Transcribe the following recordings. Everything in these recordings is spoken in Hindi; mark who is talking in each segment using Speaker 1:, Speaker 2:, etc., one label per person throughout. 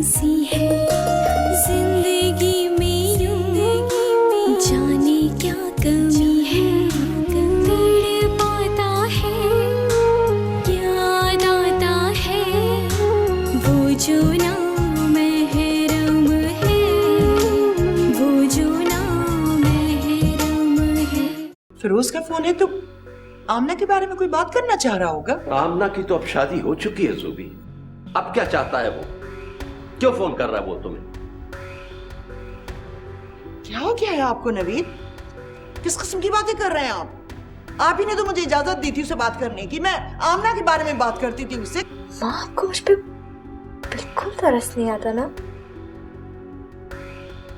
Speaker 1: सी है जिंदगी में यूं, जाने क्या कमी है, तड़पाता है, याद आता है वो जो ना महरम है, वो जो ना महरम है।
Speaker 2: फिरोज का फोन है तो आमना के बारे में कोई बात करना चाह रहा होगा।
Speaker 3: आमना की तो अब शादी हो चुकी है ज़ुबी, अब क्या चाहता है वो? क्यों फोन कर रहा है वो तुम्हें?
Speaker 2: क्या हो गया है आपको नवीद? किस किस्म की बातें कर रहे हैं आप? आप ही ने तो मुझे इजाजत दी थी उससे बात करने की, मैं आमना के बारे में बात करती थी उससे।
Speaker 4: माँ को मुझ पे बिल्कुल तरस नहीं आता ना।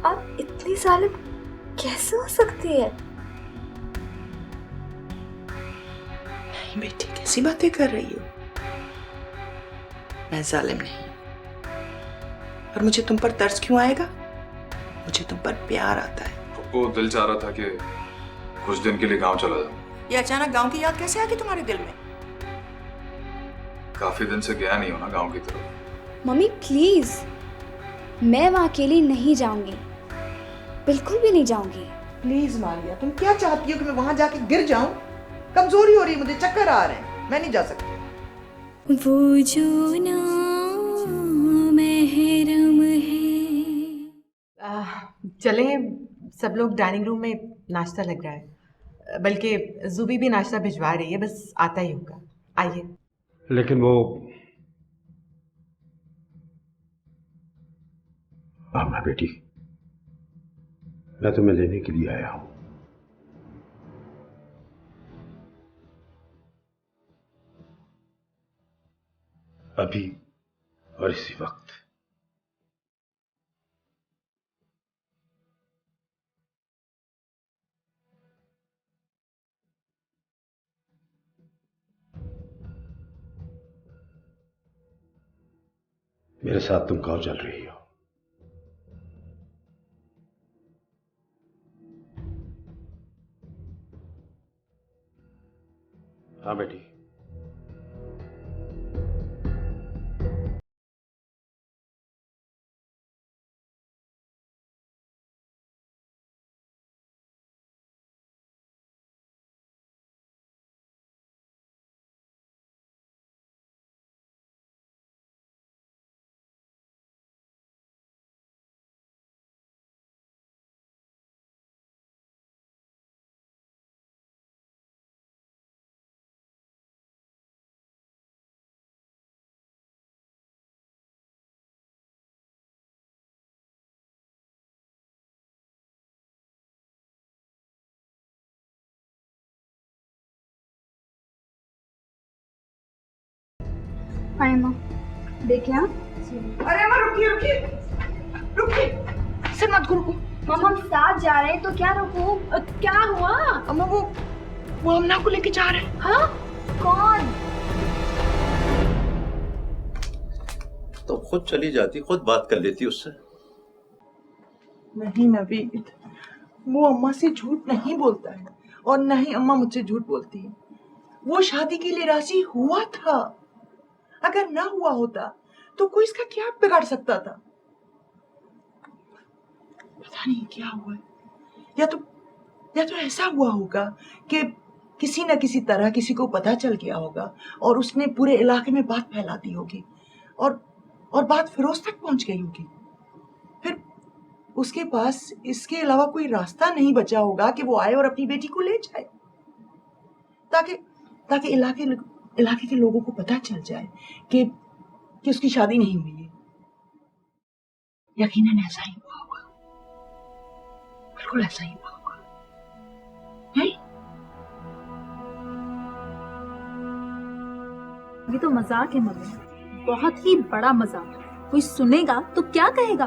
Speaker 4: आप इतनी जालिम कैसे हो सकती है?
Speaker 2: नहीं बेटी, कैसी बातें कर रही हो? मैं जालिम नहीं, और मुझे तुम पर तरस क्यों आएगा? मुझे तुम पर प्यार आता है।
Speaker 5: वो दिल चाह रहा था कि कुछ दिन के लिए गांव चला जाऊं।
Speaker 2: ये अचानक गांव की याद कैसे आ गई तुम्हारे दिल में?
Speaker 5: काफी दिन से गया नहीं हूं ना गांव की तरफ।
Speaker 6: मम्मी प्लीज, मैं वहाँ अकेली नहीं जाऊंगी, बिल्कुल भी नहीं जाऊंगी।
Speaker 2: प्लीज मारिया, तुम क्या चाहती हो कि मैं वहां जाके गिर जाऊं? कमजोरी हो रही है, मुझे चक्कर आ रहे हैं, मैं नहीं जा सकती।
Speaker 1: वो जो ना महरम है।
Speaker 7: चले सब लोग डाइनिंग रूम में, नाश्ता लग रहा है, बल्कि ज़ुबी भी नाश्ता भिजवा रही है, बस आता ही होगा। आइए।
Speaker 3: लेकिन वो आमना बेटी, मैं तुम्हें लेने के लिए आया हूं। अभी और इसी वक्त। मेरे साथ तुम गांव चल रही हो। हाँ बेटी।
Speaker 6: हाय माँ, देखिए आप।
Speaker 2: अरे अम्मा रुकिए रुकिए रुकिए, सिर मत घुरो।
Speaker 6: मम्मा हम साथ जा रहे हैं तो क्या रुको? क्या हुआ?
Speaker 2: अम्मा वो आमना को लेके जा रहे हैं।
Speaker 6: हाँ? कौन?
Speaker 3: तो खुद चली जाती, खुद बात कर लेती उससे।
Speaker 2: नहीं नवीद, वो अम्मा से झूठ नहीं बोलता है, और न ही अम्मा मुझसे झूठ बोलती है। वो शादी के लिए राजी हुआ था, अगर ना हुआ होता तो कोई इसका क्या बिगाड़ सकता था? पता नहीं क्या हुआ है, या तो ऐसा हुआ होगा कि किसी न किसी तरह किसी को पता चल गया होगा और उसने पूरे इलाके में बात फैला दी होगी, और बात फिरोज तक पहुंच गई होगी। फिर उसके पास इसके अलावा कोई रास्ता नहीं बचा होगा कि वो आए और अपनी बेटी को ले जाए, ताकि इलाके के लोगों को पता चल जाए कि उसकी शादी नहीं हुई है। यकीनन ऐसा ही हुआ होगा, बिल्कुल ऐसा ही हुआ होगा।
Speaker 8: ये तो मजाक है मम्मी, बहुत ही बड़ा मजाक। कोई सुनेगा तो क्या कहेगा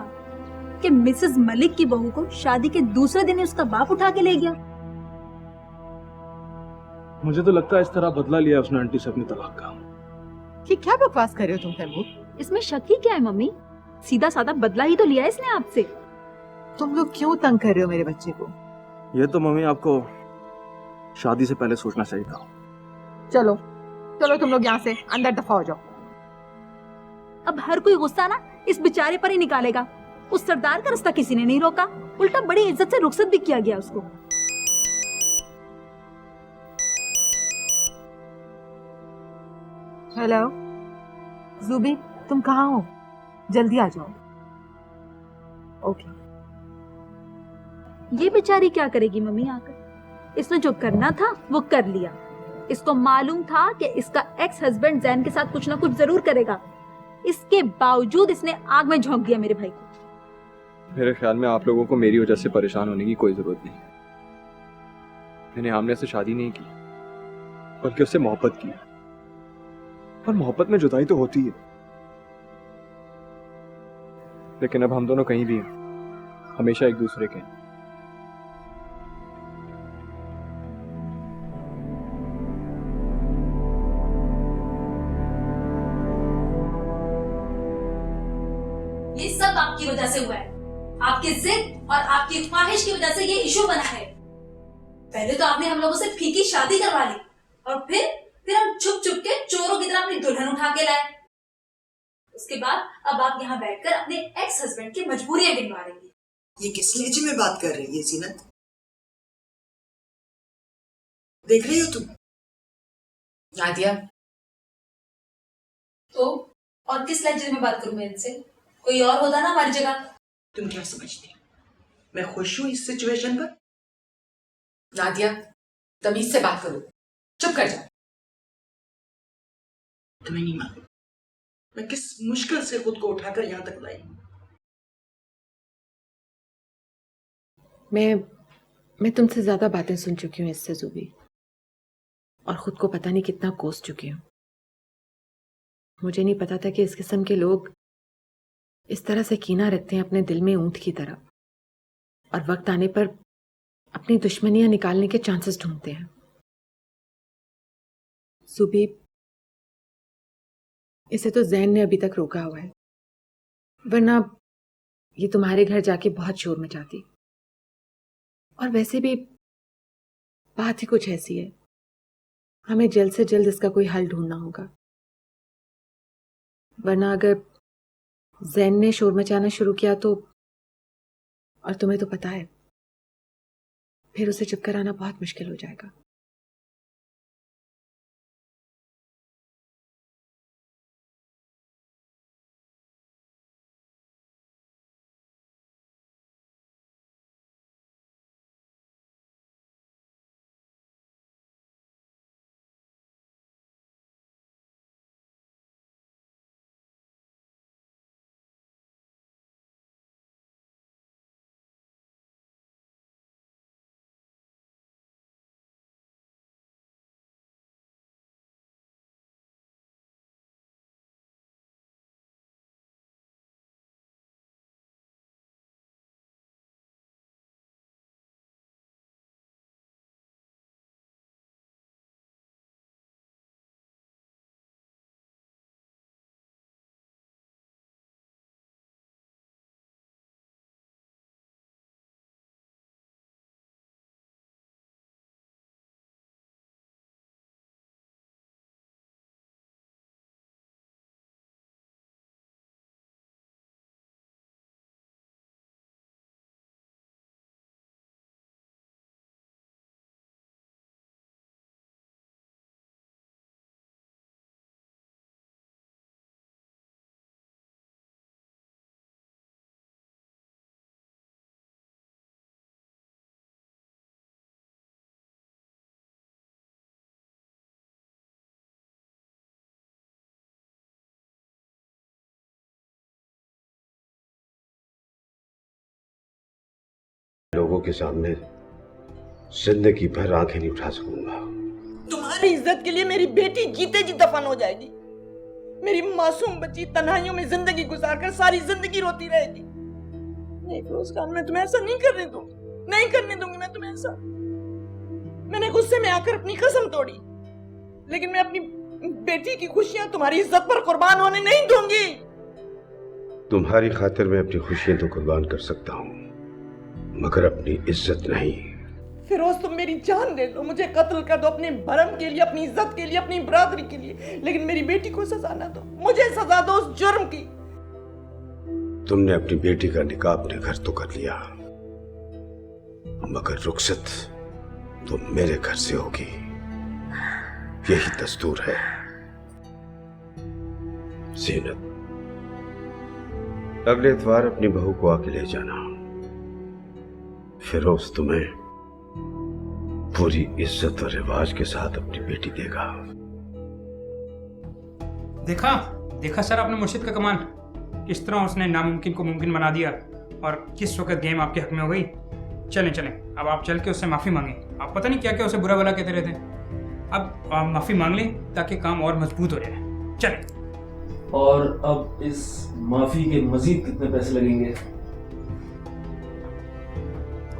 Speaker 8: कि मिसेस मलिक की बहू को शादी के दूसरे दिन ही उसका बाप उठा के ले गया।
Speaker 9: मुझे तो लगता है इस तरह बदला लिया उसने आंटी से अपने तलाक का।
Speaker 7: ये क्या बकवास कर रहे हो तुम तैमूर?
Speaker 8: इसमें शक ही क्या है मम्मी? सीधा साधा बदला ही तो लिया है इसने आपसे।
Speaker 7: तुम लोग क्यों तंग कर रहे हो मेरे बच्चे को?
Speaker 9: ये तो मम्मी आपको शादी से पहले सोचना चाहिए था।
Speaker 7: चलो चलो तुम लोग यहाँ से अंदर दफा हो जाओ।
Speaker 8: अब हर कोई गुस्सा ना इस बेचारे पर ही निकालेगा। उस सरदार का रास्ता किसी ने नहीं रोका, उल्टा बड़ी इज्जत से रुखसत भी किया गया उसको।
Speaker 7: हेलो ज़ुबी, तुम कहाँ हो? जल्दी आ जाओ। ओके।
Speaker 8: ये बेचारी क्या करेगी मम्मी आकर? इसने जो करना था वो कर लिया। इसको मालूम था कि इसका एक्स हस्बैंड जैन के साथ कुछ ना कुछ जरूर करेगा, इसके बावजूद इसने आग में झोंक दिया मेरे भाई को।
Speaker 9: मेरे ख्याल में आप लोगों को मेरी वजह से परेशान होने की कोई जरूरत नहीं। मैंने आमने से शादी नहीं की, बल्कि उससे मोहब्बत की। और मोहब्बत में जुदाई तो होती है, लेकिन अब हम दोनों कहीं भी हैं, हमेशा एक दूसरे के हैं।
Speaker 10: ये सब आपकी वजह से हुआ है। आपकी जिद और आपकी ख्वाहिश की वजह से ये इशू बना है। पहले तो आपने हम लोगों से फीकी शादी करवा ली, और फिर हम छुप छुप के चोरों की तरह अपनी दुल्हन उठा के लाए। उसके बाद अब आप यहाँ बैठकर अपने एक्स हस्बैंड की मजबूरियां गिनवा रही है।
Speaker 2: ये किस लहजे में बात कर रही है जीनत? देख रही हो तुम?
Speaker 10: नादिया, तो और किस लहजे में बात करूं मैं इनसे? कोई और होता ना हमारी जगह।
Speaker 2: तुम क्या समझती हो, मैं खुश हूं इस सिचुएशन पर?
Speaker 10: नादिया, तमीज से बात करो, चुप कर जाओ।
Speaker 2: तुम्हें नहीं मालूम मैं किस मुश्किल से खुद को उठाकर यहां तक लाई।
Speaker 7: मैं तुमसे ज्यादा बातें सुन चुकी हूँ इससे ज़ुबी, और खुद को पता नहीं कितना कोस चुकी हूँ। मुझे नहीं पता था कि इस किस्म के लोग इस तरह से कीना रखते हैं अपने दिल में ऊंट की तरह, और वक्त आने पर अपनी दुश्मनियां निकालने के चांसेस ढूंढते हैं। ज़ुबी, इसे तो जैन ने अभी तक रोका हुआ है, वरना ये तुम्हारे घर जाके बहुत शोर मचाती। और वैसे भी बात ही कुछ ऐसी है, हमें जल्द से जल्द इसका कोई हल ढूंढना होगा, वरना अगर जैन ने शोर मचाना शुरू किया तो, और तुम्हें तो पता है, फिर उसे चुप कराना बहुत मुश्किल हो जाएगा।
Speaker 3: लोगों के सामने जिंदगी भर आंखें नहीं उठा सकूंगा।
Speaker 2: तुम्हारी इज्जत के लिए मेरी बेटी जीते जी दफन हो जाएगी। मेरी मासूम बच्ची तन्हाइयों में जिंदगी गुजारकर सारी जिंदगी रोती रहेगी। नहीं फिरोज खान, मैं तुम्हें ऐसा नहीं करने दूंगी, नहीं करने दूंगी मैं तुम्हें ऐसा। मैंने गुस्से में आकर अपनी कसम तोड़ी, लेकिन मैं अपनी बेटी की खुशियां तुम्हारी इज्जत पर कुर्बान होने नहीं दूंगी।
Speaker 3: तुम्हारी खातिर मैं अपनी खुशियां तो कुर्बान कर सकता हूँ, मगर अपनी इज्जत नहीं।
Speaker 2: फिरोज तुम मेरी जान ले लो, मुझे कत्ल कर दो अपने भरम के लिए, अपनी इज्जत के लिए, अपनी बरादरी के लिए, लेकिन मेरी बेटी को सजा ना दो, मुझे सजा दो उस जुर्म की।
Speaker 11: तुमने अपनी बेटी का निकाह अपने घर तो कर लिया, मगर रुखसत तो मेरे घर से होगी, यही दस्तूर है। ज़ीनत, अगले इतवार अपनी बहू को आके ले जाना। फिरोज तुम्हें पूरी इज्जत और रिवाज के साथ अपनी बेटी देगा।
Speaker 12: देखा देखा सर आपने मुर्शिद का कमाल, किस तरह उसने नामुमकिन को मुमकिन बना दिया और किस वक्त गेम आपके हक में हो गई। चलें चलें, अब आप चल के उससे माफ़ी मांगें। आप पता नहीं क्या क्या उसे बुरा भला कहते रहते हैं। अब आप माफ़ी मांग लें ताकि काम और मजबूत हो जाए। चलें।
Speaker 13: और अब इस माफी के मजीद कितने पैसे लगेंगे?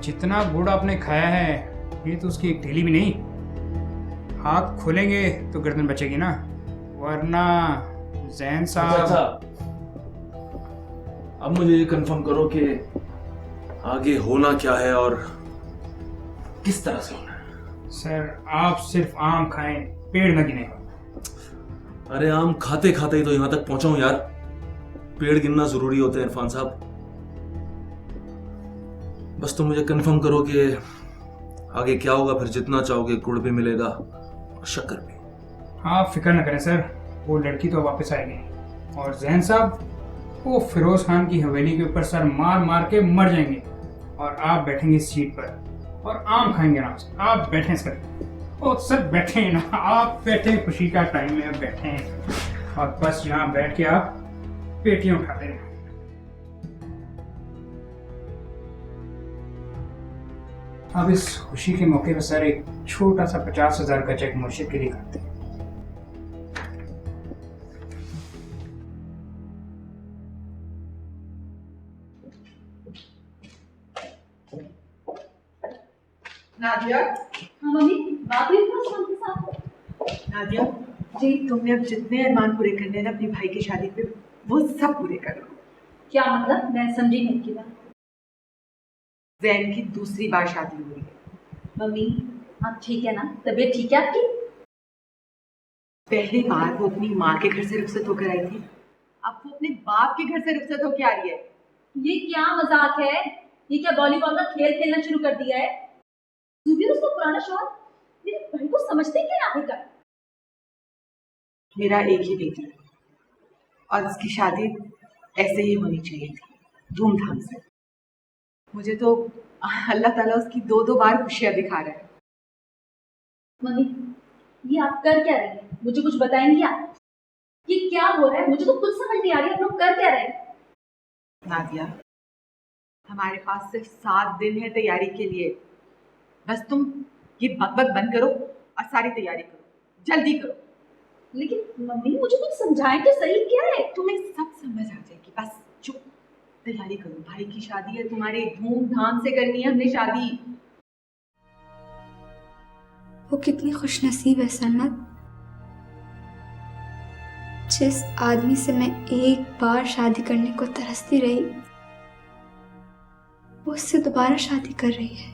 Speaker 12: जितना गुड़ आपने खाया है ये तो उसकी एक ढीली भी नहीं। हाथ खोलेंगे तो गर्दन बचेगी ना, वरना जैन साहब।
Speaker 13: अच्छा, अब मुझे ये कंफर्म करो कि आगे होना क्या है और किस तरह से होना है।
Speaker 12: सर आप सिर्फ आम खाएं, पेड़ न गिने।
Speaker 13: अरे आम खाते खाते ही तो यहां तक पहुंचा हूं यार, पेड़ गिनना जरूरी होता है इरफान साहब। बस तुम मुझे कंफर्म करो कि आगे क्या होगा, फिर जितना चाहोगे गुड़ भी मिलेगा और शक्कर भी।
Speaker 12: आप फिक्र न करें सर, वो लड़की तो वापस आएगी और जैन साहब वो फिरोज खान की हवेली के ऊपर सर मार मार के मर जाएंगे और आप बैठेंगे इस सीट पर और आम खाएंगे आराम से। आप बैठें सर। ओ सर बैठे ना, आप बैठे, खुशी का टाइम है, बैठे और बस यहाँ बैठ के आप पेटियां उठाते रहें। अब इस खुशी के मौके पर सर एक छोटा सा 50,000 का चेक मुर्शिद के लिए करते हैं।
Speaker 2: नादिया।
Speaker 10: हाँ मम्मी, बात हुई फिरोज के साथ?
Speaker 2: नादिया जी, तुमने अब जितने अरमान पूरे करने हैं ना अपनी भाई की शादी पे, वो सब पूरे कर लो।
Speaker 10: क्या मतलब? मैं समझी नहीं की बात।
Speaker 2: जैन की दूसरी बार शादी हो रही है।
Speaker 10: मम्मी आप ठीक है ना? तबीयत ठीक है आपकी?
Speaker 2: पहली बार वो अपनी माँ के घर से रुखसत होकर आई थी, अब वो अपने बाप के घर से रुखसत होकर आ रही है।
Speaker 10: ये क्या मजाक है? ये क्या वॉलीबॉल का खेल खेलना शुरू कर दिया है? जुबीर उसका पुराना शौहर मेरे भाई को समझते क्या आखिरकार?
Speaker 2: मेरा एक ही बेटी है और उसकी शादी ऐसे ही होनी चाहिए थी, धूमधाम से। मुझे तो अल्लाह ताला उसकी 2-2 बार खुशियां दिखा रहा है।
Speaker 10: मम्मी ये आप कर क्या रही हैं? मुझे कुछ बताएंगी आप? ये क्या हो रहा है? मुझे तो कुछ समझ नहीं आ रही आप लोग कर क्या रहे हैं?
Speaker 2: नादिया, हमारे पास सिर्फ 7 दिन है तैयारी के लिए, बस तुम ये बकबक बंद करो और सारी तैयारी करो, जल्दी करो।
Speaker 10: लेकिन मम्मी मुझे कुछ समझाएं तो सही, क्या है?
Speaker 2: तुम्हें सब समझ आ जाएगी, बस चुप, तैयारी करो। भाई की शादी है तुम्हारे, धूमधाम से करनी है हमने शादी।
Speaker 6: वो कितनी खुशनसीब है सन्नत, जिस आदमी से मैं एक बार शादी करने को तरसती रही वो उससे दोबारा शादी कर रही है।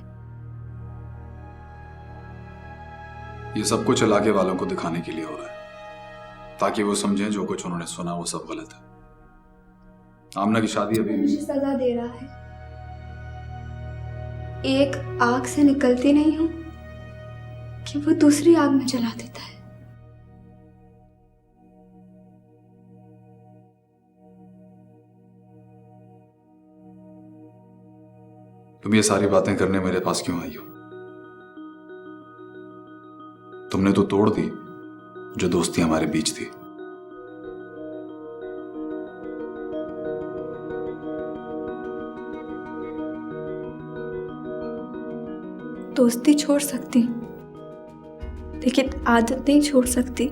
Speaker 5: ये सब कुछ इलाके वालों को दिखाने के लिए हो रहा है, ताकि वो समझें जो कुछ उन्होंने सुना वो सब गलत है। आमना की शादी अभी
Speaker 6: मुझे सजा दे रहा है, एक आग से निकलती नहीं हूं कि वो दूसरी आग में जला देता है।
Speaker 5: तुम ये सारी बातें करने मेरे पास क्यों आई हो? तुमने तो तोड़ दी जो दोस्ती हमारे बीच थी।
Speaker 6: दोस्ती छोड़ सकती हूँ लेकिन आदत नहीं छोड़ सकती।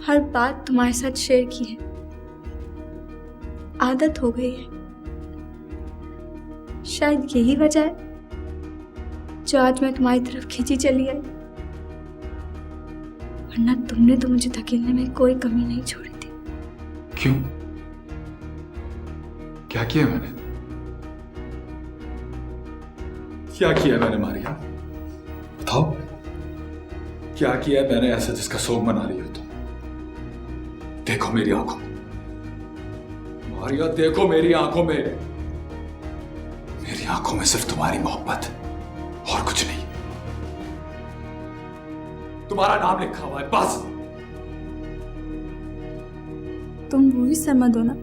Speaker 6: हर बात तुम्हारे साथ शेयर की है, आदत हो गई है। शायद यही वजह है जो आज मैं तुम्हारी तरफ खींची चली आई, वरना तुमने तो मुझे धकेलने में कोई कमी नहीं छोड़ी थी।
Speaker 5: क्यों? क्या किया मैंने? क्या किया मैंने मारिया? बताओ, क्या किया मैंने ऐसा जिसका शोक मना रही हो तुम? देखो मेरी आंखों में मारिया, देखो मेरी आंखों में। मेरी आंखों में सिर्फ तुम्हारी मोहब्बत और कुछ नहीं। तुम्हारा नाम लिखा हुआ है बस।
Speaker 4: तुम वही सरमद हो ना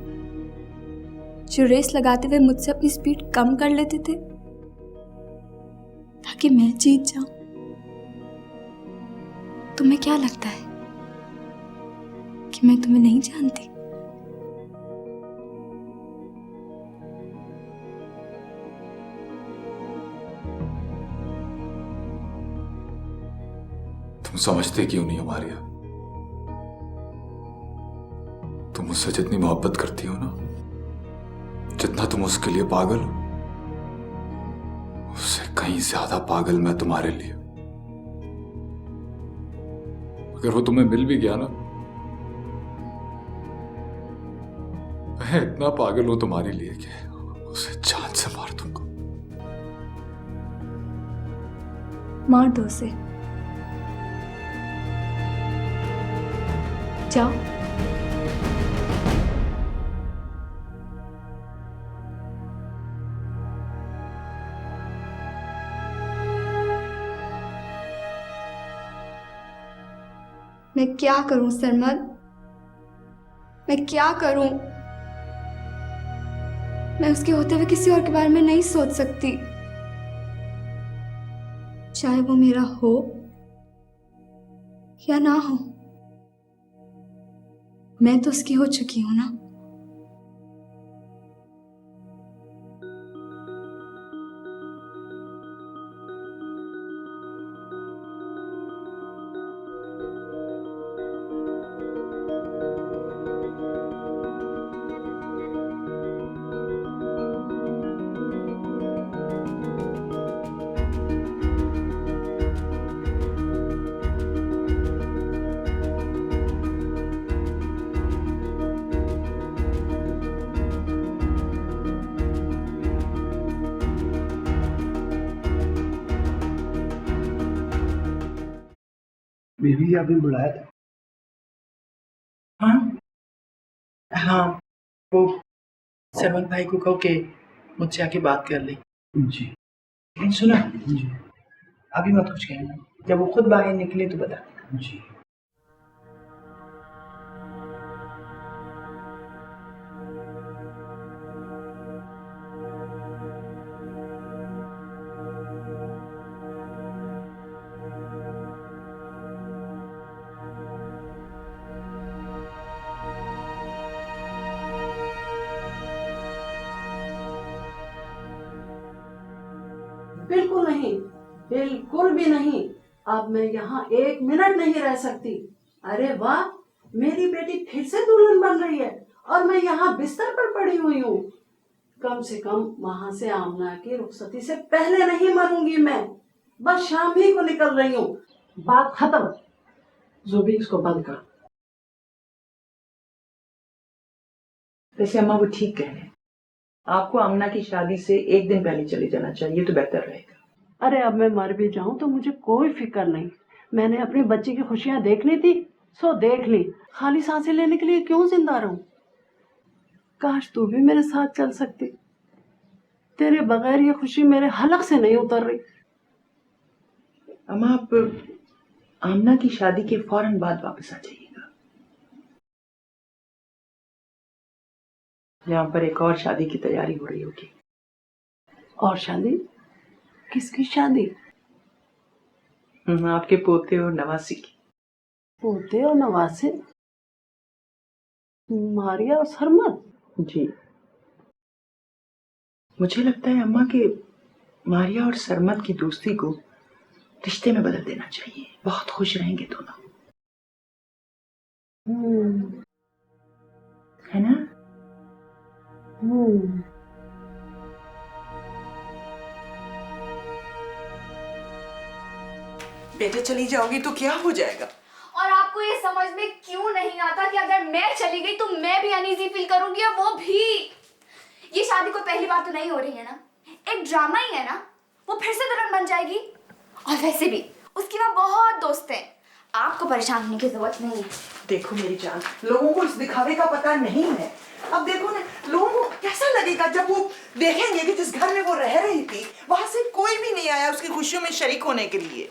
Speaker 4: जो रेस लगाते हुए मुझसे अपनी स्पीड कम कर लेते थे ताकि मैं जीत जाऊं। तुम्हें क्या लगता है कि मैं तुम्हें नहीं जानती?
Speaker 5: तुम समझते क्यों नहीं हो मारिया? तुम मुझसे जितनी मोहब्बत करती हो ना, जितना तुम उसके लिए पागल हो, उससे कहीं ज्यादा पागल मैं तुम्हारे लिए। अगर वो तुम्हें मिल भी गया ना, मैं इतना पागल हूं तुम्हारे लिए कि उसे जान से मार दूंगा।
Speaker 4: मार दो उसे, जाओ। मैं क्या करूं सरमद? मैं क्या करूं? मैं उसके होते हुए किसी और के बारे में नहीं सोच सकती, चाहे वो मेरा हो या ना हो। मैं तो उसकी हो चुकी हूं ना।
Speaker 2: बीवी आपने बुलाया था? हाँ हाँ, वो सरवण भाई को कहो कि मुझसे आके बात कर ले। जी। लेकिन सुना जी, अभी मत कुछ कहना, जब वो खुद बाहर निकले तो बता देना। जी।
Speaker 14: बिल्कुल नहीं, बिल्कुल भी नहीं। अब मैं यहाँ एक मिनट नहीं रह सकती। अरे वाह, मेरी बेटी फिर से दुल्हन बन रही है और मैं यहाँ बिस्तर पर पड़ी हुई हूँ। कम से कम वहां से आमना की रुखसती से पहले नहीं मरूंगी मैं। बस शाम ही को निकल रही हूँ, बात खत्म।
Speaker 2: ज़ुबी, इसको बंद कर। वैसे अम्मा वो ठीक कह रहे हैं, आपको आमना की शादी से एक दिन पहले चले जाना चाहिए तो बेहतर रहेगा।
Speaker 14: अरे अब मैं मर भी जाऊं तो मुझे कोई फिक्र नहीं। मैंने अपने बच्चे की खुशियां देखनी थी सो देख ली। खाली सांसें लेने के लिए क्यों जिंदा रहूं? काश तू भी मेरे साथ चल सकती। तेरे बगैर ये खुशी मेरे हलक से नहीं उतर रही।
Speaker 2: अम्मा आप आमना की शादी के फौरन बाद वापस आ जाइएगा। यहाँ पर एक और शादी की तैयारी हो रही होगी।
Speaker 14: और शादी? किसकी शादी?
Speaker 2: आपके पोते और नवासी की।
Speaker 14: पोते और नवासे? मारिया और सरमद?
Speaker 2: जी। मुझे लगता है अम्मा कि मारिया और सरमद की दोस्ती को रिश्ते में बदल देना चाहिए। बहुत खुश रहेंगे दोनों, है ना? बेटे चली जाओगी तो क्या हो जाएगा?
Speaker 6: और आपको ये समझ में क्यों नहीं आता कि अगर मैं चली गई तो मैं भी अनईजी फील करूंगी, और वो भी। ये शादी कोई पहली बार तो नहीं हो रही है ना, एक ड्रामा ही है ना। वो फिर से दुल्हन बन जाएगी। और वैसे भी उसकी वहाँ बहुत दोस्त हैं, आपको परेशान होने की जरूरत नहीं है।
Speaker 2: देखो मेरी जान, लोगों को इस दिखावे का पता नहीं है। अब देखो ना, लोगों को कैसा लगेगा जब वो देखेंगे कि जिस घर में वो रह रही थी वहां से कोई भी नहीं आया उसकी खुशियों में शरीक होने के लिए।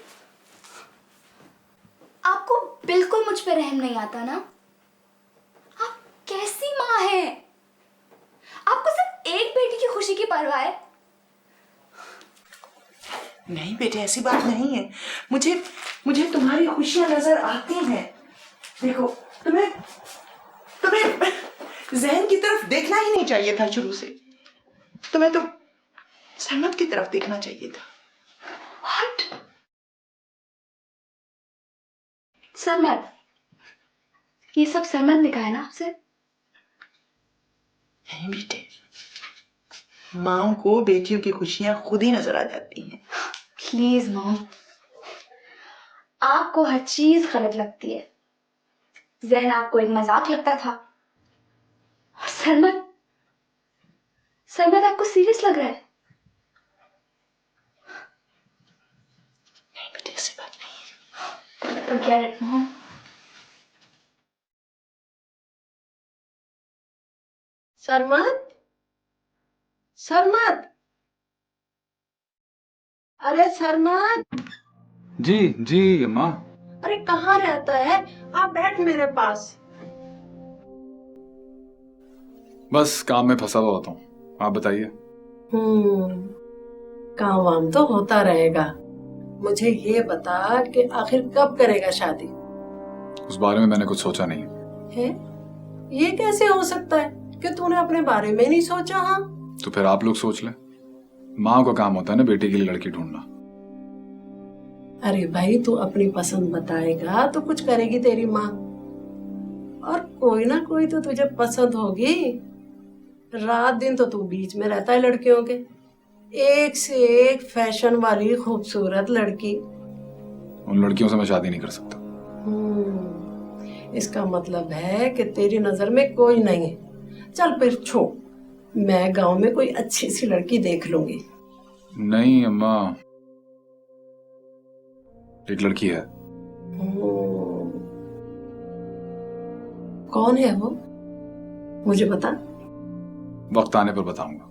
Speaker 6: आपको बिल्कुल मुझ पे रहम नहीं आता ना? आप कैसी माँ हैं? आपको सिर्फ एक बेटी की खुशी की परवाह है।
Speaker 2: नहीं बेटे, ऐसी बात नहीं है। मुझे तुम्हारी खुशियां नजर आती हैं। देखो, तुम्हें जहन की तरफ देखना ही नहीं चाहिए था शुरू से। तुम्हें तो सरमद की तरफ देखना चाहिए था। What?
Speaker 6: सरमद, ये सब सरमद ने कहा है ना आपसे?
Speaker 2: नहीं बेटे, माओ को बेटियों की खुशियां खुद ही नजर आ जाती हैं।
Speaker 6: प्लीज मॉम, आपको हर चीज गलत लगती है। जहन आपको एक मजाक लगता था, और सरमद आपको सीरियस लग रहा है।
Speaker 2: नहीं बेटे, ऐसी बात नहीं है।
Speaker 6: तो क्या है मॉम?
Speaker 14: सरमद, सरमद, अरे सरमद।
Speaker 5: जी जी अम्मा।
Speaker 14: अरे कहाँ रहता है? आप बैठ मेरे पास।
Speaker 5: बस काम में फंसा हुआ होता हूँ, आप बताइए।
Speaker 14: काम वाम तो होता रहेगा। मुझे ये बता कि आखिर कब करेगा शादी?
Speaker 5: उस बारे में मैंने कुछ सोचा नहीं
Speaker 14: है? ये कैसे हो सकता है कि तूने अपने बारे में नहीं सोचा? हाँ,
Speaker 5: तो फिर आप लोग सोच लें। माँ का काम होता है ना बेटी के लिए लड़की ढूंढना।
Speaker 14: अरे भाई, तू अपनी पसंद बताएगा तो कुछ करेगी तेरी माँ, और कोई ना कोई तो तुझे पसंद होगी। रात दिन तो तू बीच में रहता है लड़कियों के, एक से एक फैशन वाली खूबसूरत लड़की।
Speaker 5: उन लड़कियों से मैं शादी नहीं कर सकता।
Speaker 14: इसका मतलब है कि तेरी नजर में कोई नहीं है। चल फिर छोड़, मैं गांव में कोई अच्छी सी लड़की देख लूंगी।
Speaker 5: नहीं अम्मा, एक लड़की है।
Speaker 14: कौन है वो? मुझे बता।
Speaker 5: वक्त आने पर बताऊंगा।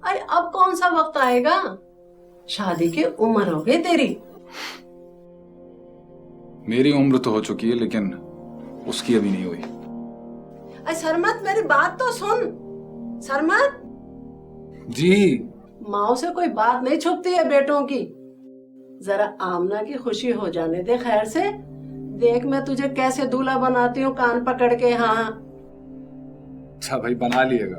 Speaker 14: अरे अब कौन सा वक्त आएगा? शादी की उम्र हो गई तेरी।
Speaker 5: मेरी उम्र तो हो चुकी है, लेकिन उसकी अभी नहीं हुई।
Speaker 14: अरे सरमद, मेरी बात तो सुन। सरमद
Speaker 5: जी।
Speaker 14: माँ से कोई बात नहीं छुपती है बेटों की। जरा आमना की खुशी हो जाने दे खैर से। देख मैं तुझे कैसे दूल्हा बनाती हूँ कान पकड़ के। हाँ
Speaker 5: अच्छा भाई, बना लिएगा।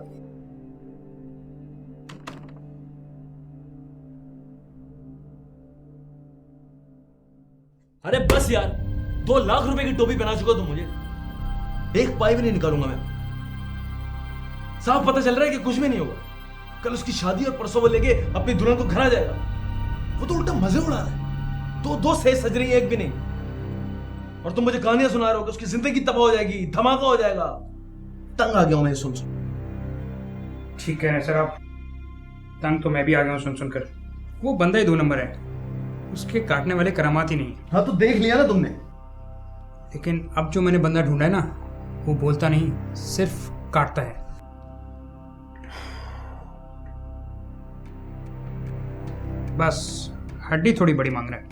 Speaker 13: अरे बस यार, 2 लाख रुपए की टोपी पहना चुका तुम मुझे, एक पाई भी नहीं निकालूंगा मैं। साफ पता चल रहा है कि कुछ भी नहीं होगा। कल उसकी शादी और परसों वो लेके अपनी दुल्हन को घर आ जाएगा। वो तो उल्टा मजे उड़ा रहा है। दो सेज सज रही है, एक भी नहीं। और तुम मुझे कहानियां सुना रहे हो कि उसकी जिंदगी तबाह हो जाएगी, धमाका हो जाएगा। तंग आ गया हूं मैं सुन।
Speaker 12: ठीक कह रहे सर आप, तंग तो मैं भी आ गया हूँ सुन सुनकर। वो बंदा ही 2 नंबर है, उसके काटने वाले करामात ही नहीं।
Speaker 13: हाँ तो देख लिया ना तुमने।
Speaker 12: लेकिन अब जो मैंने बंदा ढूंढा है ना, वो बोलता नहीं, सिर्फ काटता है। बस हड्डी थोड़ी बड़ी मांग रहा है।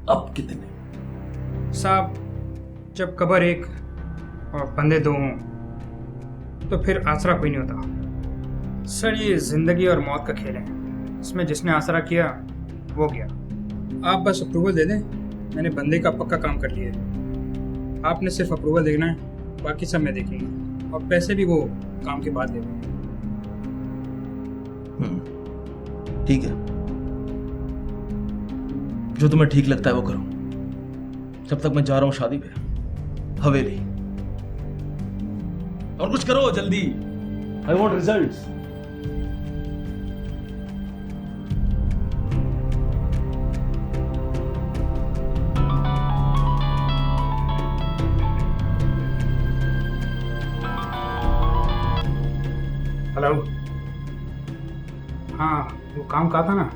Speaker 13: अब कितने?
Speaker 12: साहब, जब कबर एक और बंदे 2 हों तो फिर आसरा कोई नहीं होता। सर ये जिंदगी और मौत का खेल है, इसमें जिसने आसरा किया वो गया। आप बस अप्रूवल दे दें, मैंने बंदे का पक्का काम कर लिया है। आपने सिर्फ अप्रूवल देना है, बाकी सब मैं देख लूँगा। और पैसे भी वो काम के बाद दे दें।
Speaker 13: ठीक है, जो तुम्हें ठीक लगता है वो करो। जब तक मैं जा रहा हूं शादी पे, हवेली। और कुछ करो जल्दी, आई वॉन्ट रिजल्ट्स।
Speaker 12: हेलो, हाँ, वो काम कहा था ना।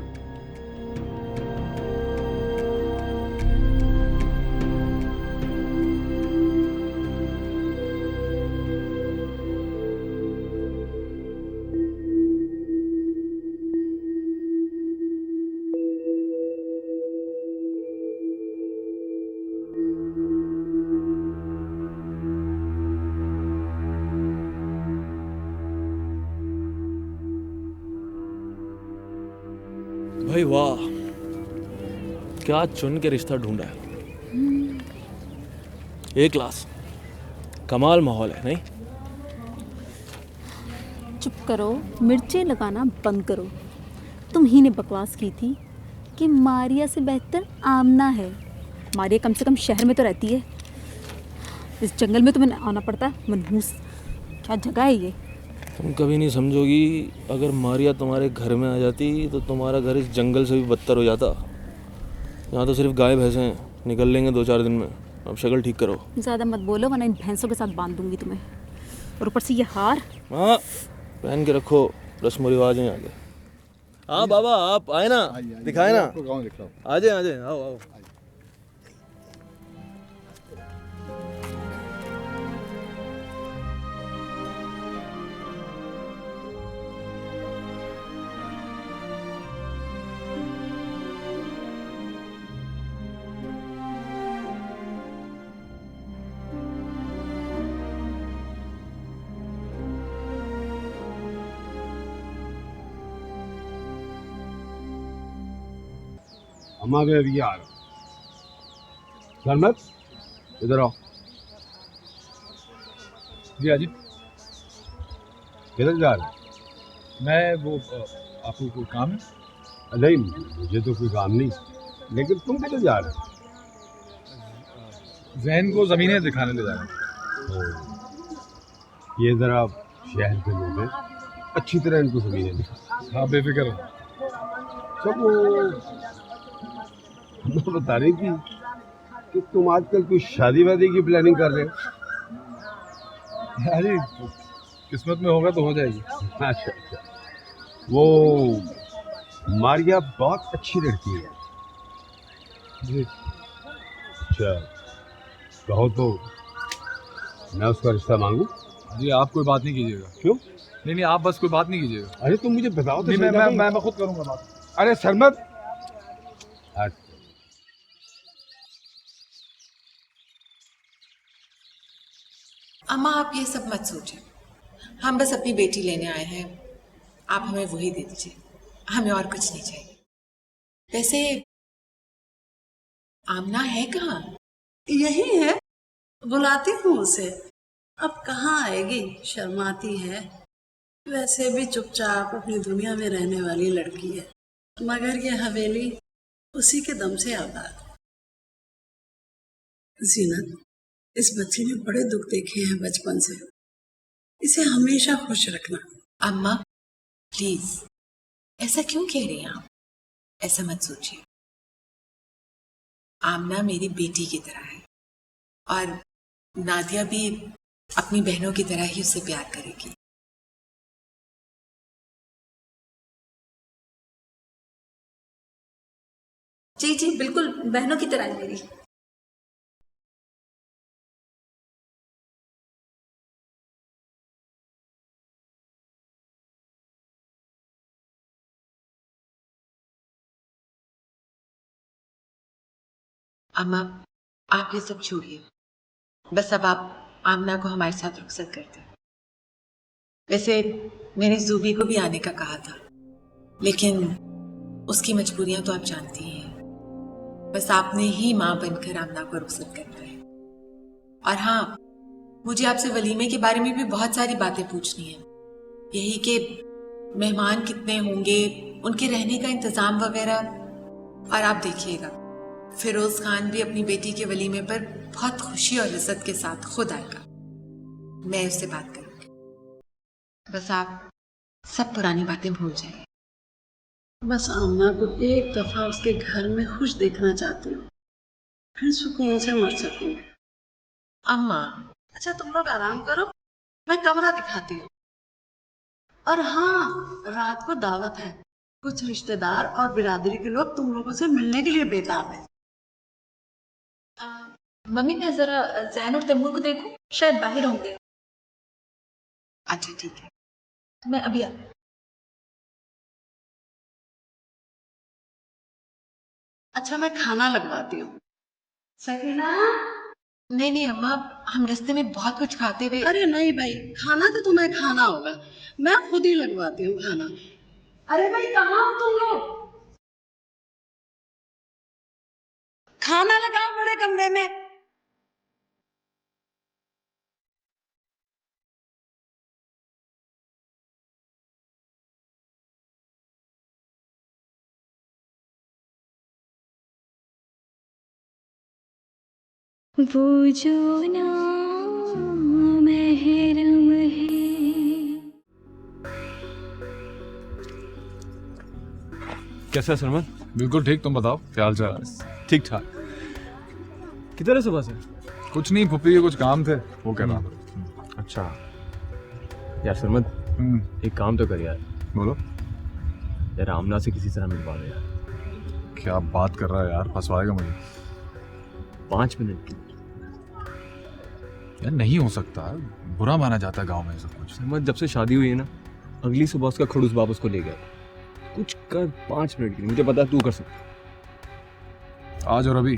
Speaker 13: भाई वाह, क्या चुन के रिश्ता ढूंढा है। ए क्लास, कमाल माहौल है नहीं?
Speaker 8: चुप करो, मिर्चें लगाना बंद करो। तुम ही ने बकवास की थी कि मारिया से बेहतर आमना है। मारिया कम से कम शहर में तो रहती है, इस जंगल में तुम्हें आना पड़ता है। मनहूस, क्या जगह है ये?
Speaker 13: तुम कभी नहीं समझोगी, अगर मारिया तुम्हारे घर में आ जाती तो तुम्हारा घर इस जंगल से भी बदतर हो जाता। यहाँ तो सिर्फ गाय भैंसे हैं, निकल लेंगे 2-4 दिन में। अब शक्ल ठीक करो।
Speaker 8: ज़्यादा मत बोलो वरना इन भैंसों के साथ बांध दूंगी तुम्हें। और ऊपर से ये हार।
Speaker 13: हाँ, पहन के रखो, रस्म रिवाज हैं आगे। हाँ बाबा, आप आए ना, दिखाए ना। आ जाए आ जाए, आओ आओ।
Speaker 11: अम्मा मैं अभी आ रहा हूँ। सरमत, इधर आओ।
Speaker 5: जी अजी,
Speaker 11: किधर जा रहे हो?
Speaker 5: मैं वो आपको कोई काम है?
Speaker 11: नहीं, मुझे तो कोई काम नहीं, लेकिन तुम किधर जा रहे हो?
Speaker 5: जहन को ज़मीनें दिखाने ले जा रहा हूँ।
Speaker 11: ये ज़रा शहर के लोग हैं, अच्छी तरह इनको ज़मीनें दिखा।
Speaker 5: हाँ बेफिक्र हो।
Speaker 11: सब वो मैं बता रही थी कि तुम आजकल कोई शादी वादी की प्लानिंग कर रहे हो।
Speaker 5: अरे किस्मत में होगा तो हो जाएगी।
Speaker 11: अच्छा अच्छा, वो मारिया बहुत अच्छी लड़की है
Speaker 5: जी।
Speaker 11: अच्छा, कहो तो मैं उसका रिश्ता मांगू?
Speaker 5: जी आप कोई बात नहीं कीजिएगा।
Speaker 11: क्यों?
Speaker 5: नहीं आप बस कोई बात नहीं कीजिएगा।
Speaker 11: अरे तुम मुझे बताओ तो।
Speaker 5: नहीं मैं खुद करूँगा बात।
Speaker 11: अरे सरमत।
Speaker 7: अम्मा आप ये सब मत सोचिए, हम बस अपनी बेटी लेने आए हैं, आप हमें वही दे दीजिए, हमें और कुछ नहीं चाहिए। वैसे आमना है कहाँ?
Speaker 14: यही है, बुलाती हूँ उसे। अब कहाँ आएगी, शर्माती है। वैसे भी चुपचाप अपनी दुनिया में रहने वाली लड़की है, मगर ये हवेली उसी के दम से आबाद है। जीनत, इस बच्चे ने बड़े दुख देखे हैं बचपन से, इसे हमेशा खुश रखना।
Speaker 7: अम्मा प्लीज, ऐसा क्यों कह रही हैं आप? ऐसा मत सोचिए, आमना मेरी बेटी की तरह है और नादिया भी अपनी बहनों की तरह ही उससे प्यार करेगी।
Speaker 10: जी जी बिल्कुल, बहनों की तरह है मेरी।
Speaker 7: अम्मा आप ये सब छोड़िए, बस अब आप आमना को हमारे साथ रुखसत कर दें। वैसे मैंने जूबी को भी आने का कहा था, लेकिन उसकी मजबूरियां तो आप जानती ही हैं। बस आपने ही माँ बनकर आमना को रुखसत करना है। और हाँ, मुझे आपसे वलीमे के बारे में भी बहुत सारी बातें पूछनी है, यही कि मेहमान कितने होंगे, उनके रहने का इंतजाम वगैरह। और आप देखिएगा, फिरोज खान भी अपनी बेटी के वलीमे पर बहुत खुशी और इज्जत के साथ खुद आएगा। मैं उससे बात करूंगी, बस आप सब पुरानी बातें भूल जाइए।
Speaker 14: बस आमना को एक दफा उसके घर में खुश देखना चाहती हूँ, फिर सुकून से मर सकूंगी।
Speaker 7: अम्मा
Speaker 14: अच्छा तुम लोग आराम करो, मैं कमरा दिखाती हूँ। और हाँ, रात को दावत है, कुछ रिश्तेदार और बिरादरी के लोग तुम लोगों से मिलने के लिए बेताब है।
Speaker 10: मम्मी मैं जरा जैन और तैमूर को देखूं, शायद बाहर होंगे।
Speaker 14: अच्छा ठीक है,
Speaker 10: मैं अभी आ।
Speaker 14: अच्छा मैं खाना लगवाती हूँ। सकीना।
Speaker 10: नहीं नहीं अम्मा, हम रास्ते में बहुत कुछ खाते हुए।
Speaker 14: अरे नहीं भाई, खाना तो तुम्हें खाना होगा, मैं खुद ही लगवाती हूँ खाना। अरे भाई कहाँ हो तुम लोग? खाना लगाओ बड़े कमरे में।
Speaker 1: वो जो नाम महरम है।
Speaker 9: कैसा है सलमान?
Speaker 5: बिल्कुल ठीक, तुम बताओ क्या हाल चाल?
Speaker 9: ठीक ठाक। किधर है सुबह से?
Speaker 5: कुछ नहीं, फुप्पी के कुछ काम थे, वो कह रहा था।
Speaker 9: अच्छा यार सलमान, एक काम तो कर यार।
Speaker 5: बोलो।
Speaker 9: यार आमना से किसी तरह मिलवा दे यार।
Speaker 5: क्या बात कर रहा है यार, फंसवाएगा मुझे।
Speaker 9: 5 मिनट की।
Speaker 5: यार नहीं हो सकता, बुरा माना जाता है गांव में सब कुछ।
Speaker 9: सलमान जब से शादी हुई है ना, अगली सुबह उसका खड़ूस बाप उसको ले गया। कुछ कर 5 मिनट की, मुझे पता है तू कर सकता।
Speaker 5: आज और अभी